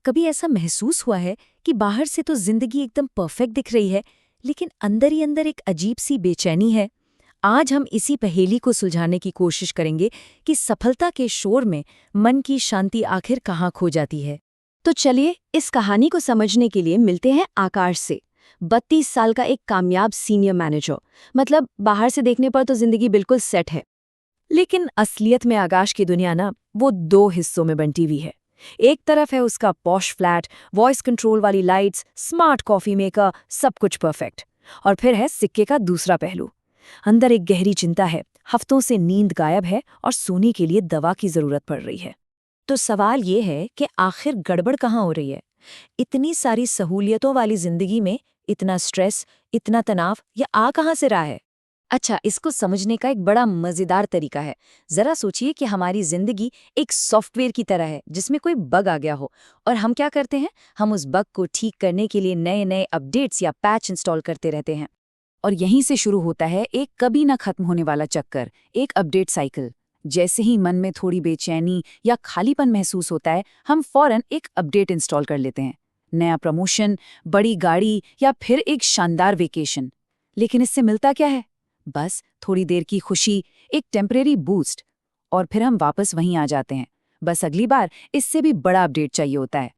कभी ऐसा महसूस हुआ है कि बाहर से तो जिंदगी एकदम परफेक्ट दिख रही है, लेकिन अंदर ही अंदर एक अजीब सी बेचैनी है? आज हम इसी पहेली को सुलझाने की कोशिश करेंगे कि सफलता के शोर में मन की शांति आखिर कहाँ खो जाती है। तो चलिए इस कहानी को समझने के लिए मिलते हैं आकाश से। 32 साल का एक कामयाब सीनियर मैनेजर, मतलब बाहर से देखने पर तो जिंदगी बिल्कुल सेट है, लेकिन असलियत में आकाश की दुनिया ना वो दो हिस्सों में बंटी हुई है। एक तरफ है उसका पॉश फ्लैट, वॉइस कंट्रोल वाली लाइट्स, स्मार्ट कॉफी मेकर, सब कुछ परफेक्ट। और फिर है सिक्के का दूसरा पहलू। अंदर एक गहरी चिंता है, हफ्तों से नींद गायब है और सोने के लिए दवा की जरूरत पड़ रही है। तो सवाल ये है कि आखिर गड़बड़ कहाँ हो रही है? इतनी सारी सहूलियतों वाली जिंदगी में इतना स्ट्रेस, इतना तनाव, या आ कहाँ से रहा है? अच्छा, इसको समझने का एक बड़ा मजेदार तरीका है। जरा सोचिए कि हमारी जिंदगी एक सॉफ्टवेयर की तरह है जिसमें कोई बग आ गया हो, और हम क्या करते हैं, हम उस बग को ठीक करने के लिए नए नए अपडेट्स या पैच इंस्टॉल करते रहते हैं। और यहीं से शुरू होता है एक कभी ना खत्म होने वाला चक्कर, एक अपडेट साइकिल। जैसे ही मन में थोड़ी बेचैनी या खालीपन महसूस होता है, हम फौरन एक अपडेट इंस्टॉल कर लेते हैं। नया प्रमोशन, बड़ी गाड़ी, या फिर एक शानदार वेकेशन। लेकिन इससे मिलता क्या है? बस थोड़ी देर की खुशी, एक टेम्परेरी बूस्ट, और फिर हम वापस वहीं आ जाते हैं। बस अगली बार इससे भी बड़ा अपडेट चाहिए होता है।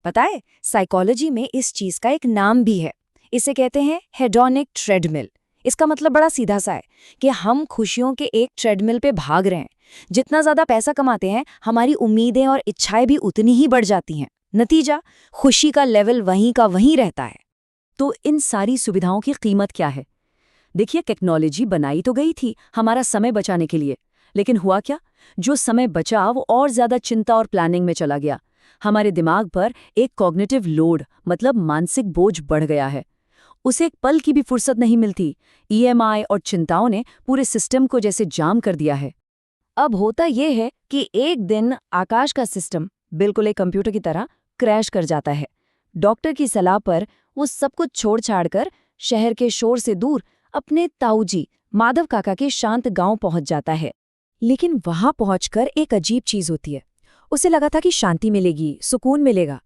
पता है, साइकोलॉजी में इस चीज का एक नाम भी है। इसे कहते हैं हेडोनिक ट्रेडमिल। इसका मतलब बड़ा सीधा सा है कि हम खुशियों के एक ट्रेडमिल पे भाग रहे हैं। जितना ज्यादा पैसा कमाते हैं, हमारी उम्मीदें और इच्छाएं भी उतनी ही बढ़ जाती हैं। नतीजा, खुशी का लेवल वहीं का वहीं रहता है। तो इन सारी सुविधाओं की कीमत क्या है? देखिए, टेक्नोलॉजी बनाई तो गई थी हमारा समय बचाने के लिए, लेकिन हुआ क्या? जो समय बचा वो और ज्यादा चिंता और प्लानिंग में चला गया। हमारे दिमाग पर एक कॉग्निटिव लोड, मतलब मानसिक बोझ बढ़ गया है। उसे एक पल की भी फुर्सत नहीं मिलती। ईएमआई और चिंताओं ने पूरे सिस्टम को जैसे जाम कर दिया है। अब होता यह है कि एक दिन आकाश का सिस्टम बिल्कुल एक कंप्यूटर की तरह क्रैश कर जाता है। डॉक्टर की सलाह पर वो सब कुछ छोड़ छाड़ कर शहर के शोर से दूर अपने ताऊजी माधव काका के शांत गांव पहुंच जाता है। लेकिन वहां पहुंचकर एक अजीब चीज होती है। उसे लगा था कि शांति मिलेगी, सुकून मिलेगा,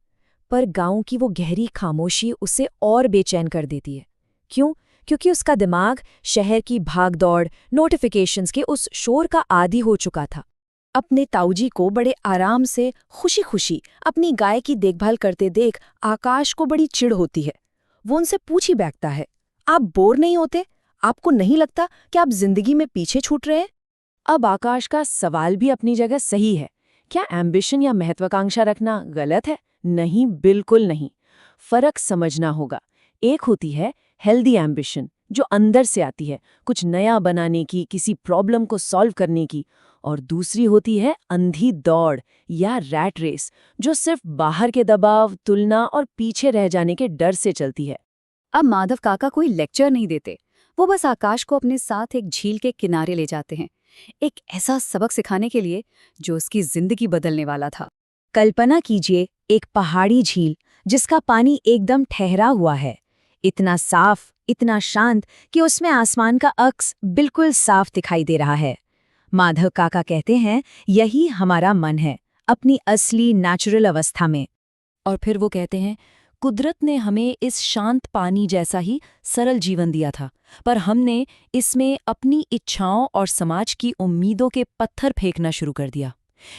पर गांव की वो गहरी खामोशी उसे और बेचैन कर देती है। क्यों? क्योंकि उसका दिमाग शहर की भागदौड़, नोटिफिकेशंस के उस शोर का आदी हो चुका था। अपने ताऊजी को बड़े आराम से खुशी खुशी अपनी गाय की देखभाल करते देख आकाश को बड़ी चिढ़ होती है। वो उनसे पूछ ही बैठता है, आप बोर नहीं होते? आपको नहीं लगता कि आप जिंदगी में पीछे छूट रहे हैं? अब आकाश का सवाल भी अपनी जगह सही है। क्या एम्बिशन या महत्वाकांक्षा रखना गलत है? नहीं, बिल्कुल नहीं। फर्क समझना होगा। एक होती है हेल्दी एम्बिशन, जो अंदर से आती है, कुछ नया बनाने की, किसी प्रॉब्लम को सॉल्व करने की। और दूसरी होती है अंधी दौड़ या रैट रेस, जो सिर्फ बाहर के दबाव, तुलना और पीछे रह जाने के डर से चलती है। अब माधव काका कोई लेक्चर नहीं देते, वो बस आकाश को अपने साथ एक झील के किनारे ले जाते हैं, एक ऐसा सबक सिखाने के लिए जो उसकी जिंदगी बदलने वाला था। कल्पना कीजिए, एक पहाड़ी झील जिसका पानी एकदम ठहरा हुआ है, इतना साफ, इतना शांत कि उसमें आसमान का अक्स बिल्कुल साफ दिखाई दे रहा है। माधव काका कहते हैं, यही हमारा मन है, अपनी असली नेचुरल अवस्था में। और फिर वो कहते हैं, कुदरत ने हमें इस शांत पानी जैसा ही सरल जीवन दिया था, पर हमने इसमें अपनी इच्छाओं और समाज की उम्मीदों के पत्थर फेंकना शुरू कर दिया।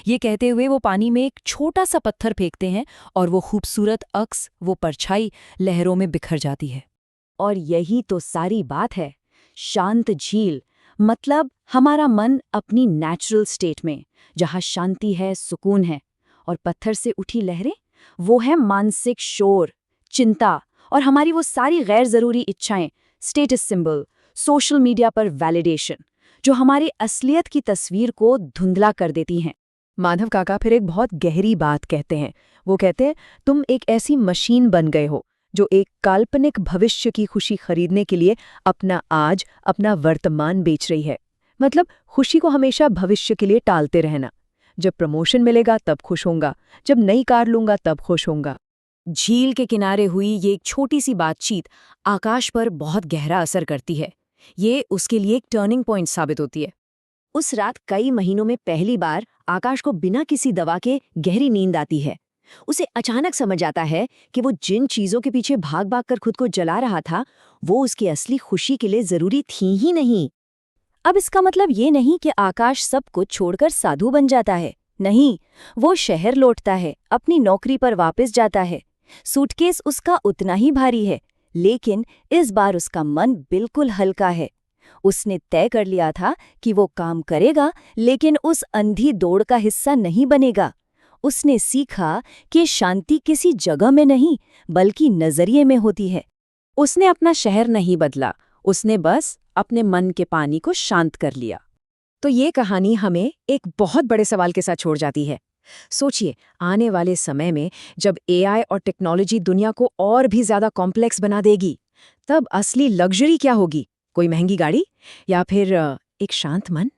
ये कहते हुए वो पानी में एक छोटा सा पत्थर फेंकते हैं और वो खूबसूरत अक्स, वो परछाई लहरों में बिखर जाती है। और यही तो सारी बात है। शांत झील मतलब हमारा मन अपनी नेचुरल स्टेट में, जहाँ शांति है, सुकून है। और पत्थर से उठी लहरें, वो है मानसिक शोर, चिंता और हमारी वो सारी गैर जरूरी इच्छाएं, स्टेटस सिंबल, सोशल मीडिया पर वैलिडेशन, जो हमारी असलियत की तस्वीर को धुंधला कर देती हैं। माधव काका फिर एक बहुत गहरी बात कहते हैं। वो कहते हैं, तुम एक ऐसी मशीन बन गए हो जो एक काल्पनिक भविष्य की खुशी खरीदने के लिए अपना आज, अपना वर्तमान बेच रही है। मतलब खुशी को हमेशा भविष्य के लिए टालते रहना। जब प्रमोशन मिलेगा तब खुश होऊंगा, जब नई कार लूंगा तब खुश होऊंगा। झील के किनारे हुई ये एक छोटी सी बातचीत आकाश पर बहुत गहरा असर करती है। ये उसके लिए एक टर्निंग पॉइंट साबित होती है। उस रात कई महीनों में पहली बार आकाश को बिना किसी दवा के गहरी नींद आती है। उसे अचानक समझ आता है कि वो जिन चीजों के पीछे भाग भाग कर खुद को जला रहा था, वो उसकी असली खुशी के लिए जरूरी थी ही नहीं। अब इसका मतलब ये नहीं कि आकाश सब कुछ छोड़कर साधु बन जाता है। नहीं, वो शहर लौटता है, अपनी नौकरी पर वापस जाता है। सूटकेस उसका उतना ही भारी है, लेकिन इस बार उसका मन बिल्कुल हल्का है। उसने तय कर लिया था कि वो काम करेगा, लेकिन उस अंधी दौड़ का हिस्सा नहीं बनेगा। उसने सीखा कि शांति किसी जगह में नहीं, बल्कि नजरिए में होती है। उसने अपना शहर नहीं बदला, उसने बस अपने मन के पानी को शांत कर लिया। तो ये कहानी हमें एक बहुत बड़े सवाल के साथ छोड़ जाती है। सोचिए, आने वाले समय में जब एआई और टेक्नोलॉजी दुनिया को और भी ज्यादा कॉम्प्लेक्स बना देगी, तब असली लग्जरी क्या होगी? कोई महंगी गाड़ी या फिर एक शांत मन?